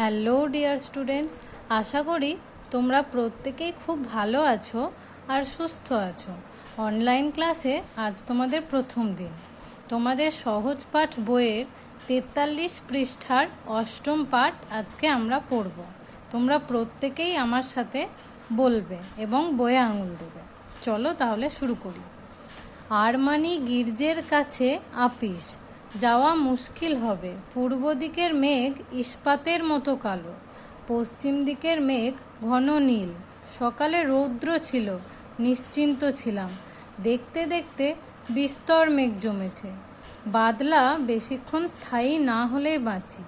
Hello dear students, আশা করি তোমরা প্রত্যেকেই খুব ভালো আছো আর সুস্থ আছো। অনলাইন ক্লাসে আজ তোমাদের প্রথম দিন। তোমাদের সহজ পাঠ বইয়ের 43 পৃষ্ঠার অষ্টম পাঠ আজকে আমরা পড়ব। তোমরা প্রত্যেকেই আমার সাথে বলবে এবং বইয়ে আঙুল দেবে। চলো তাহলে শুরু করি। আরমানি গির্জের কাছে আপিস, যাওয়া মুশকিল হবে। পূর্ব দিকের মেঘ ইস্পাতের মতো কালো, পশ্চিম দিকের মেঘ ঘন নীল। সকালে রৌদ্র ছিল, নিশ্চিন্ত ছিলাম। দেখতে দেখতে বিস্তর মেঘ জমেছে। বাদলা বেশিক্ষণ স্থায়ী না হলেই বাঁচি।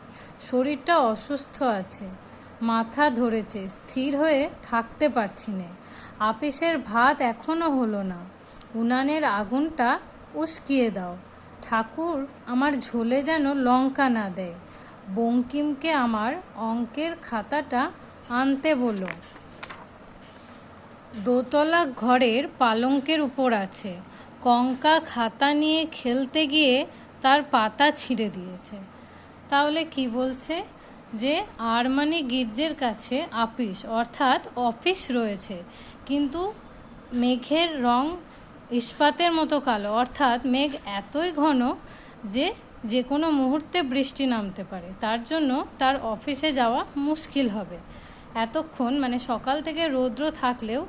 শরীরটা অসুস্থ আছে, মাথা ধরেছে, স্থির হয়ে থাকতে পারছি না। আপিসের ভাত এখনো হলো না। উনানের আগুনটা উস্কিয়ে দাও। ঠাকুর আমার ঝোলে যেন লঙ্কা না দেয়। বঙ্কিমকে আমার অঙ্কের খাতাটা আনতে বলো। দোতলা ঘরের পালঙ্কের উপর আছে। কঙ্কা খাতা নিয়ে খেলতে গিয়ে তার পাতা ছিঁড়ে দিয়েছে। তাহলে কি বলছে যে আরমানি গির্জের কাছে আপিস অর্থাৎ অফিস রয়েছে, কিন্তু মেঘের রং ইস্পাতের মতো কালো, অর্থাৎ মেঘ এতই ঘন যে যে কোনো মুহূর্তে বৃষ্টি নামতে পারে। তার জন্য তার অফিসে যাওয়া মুশকিল হবে। এতক্ষণ সকাল থেকে রৌদ্র থাকলেও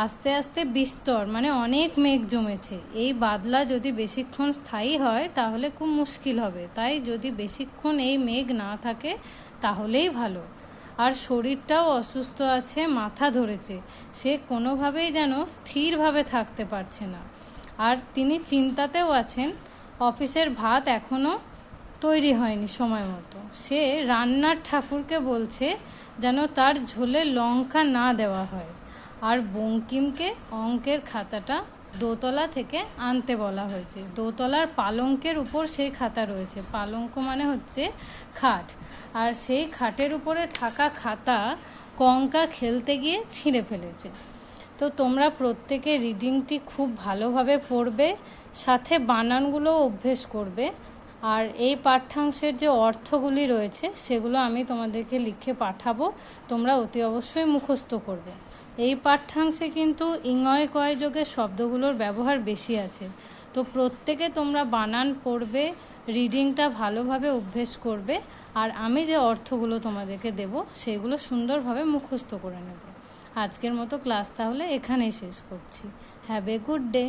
আস্তে আস্তে বিস্তর অনেক মেঘ জমেছে। এই বাদলা যদি বেশিক্ষণ স্থায়ী হয় তাহলে খুব মুশকিল হবে। তাই যদি বেশিক্ষণ এই মেঘ না থাকে তাহলেই ভালো। আর শরীরটাও অসুস্থ আছে, মাথা ধরেছে, সে কোনোভাবেই যেন স্থিরভাবে থাকতে পারছে না। আর তিনি চিন্তাতেও আছেন, অফিসের ভাত এখনও তৈরি হয়নি সময় মতো। সে রান্নার ঠাকুরকে বলছে যেন তার ঝোলে লঙ্কা না দেওয়া হয়। আর বঙ্কিমকে অঙ্কের খাতাটা দোতলা থেকে আনতে বলা হয়েছে। দোতলার পালঙ্কের উপর সেই খাতা রয়েছে। পালঙ্ক হচ্ছে খাট, আর সেই খাটের উপরে থাকা খাতা কঙ্কা খেলতে গিয়ে ছিঁড়ে ফেলেছে। তো তোমরা প্রত্যেকে রিডিংটি খুব ভালোভাবে পড়বে, সাথে বানানগুলোও অভ্যেস করবে। আর এই পাঠ্যাংশের যে অর্থগুলি রয়েছে সেগুলো আমি তোমাদেরকে লিখে পাঠাবো, তোমরা অতি অবশ্যই মুখস্থ করবে। এই পাঠ্যাংশে কিন্তু ইংয় কয় যোগের শব্দগুলোর ব্যবহার বেশি আছে। তো প্রত্যেকে তোমরা বানান পড়বে, রিডিংটা ভালোভাবে অভ্যেস করবে, আর আমি যে অর্থগুলো তোমাদেরকে দেব সেগুলো সুন্দরভাবে মুখস্থ করে নেবে। আজকের মতো ক্লাস তাহলে এখানেই শেষ করছি। Have a good day.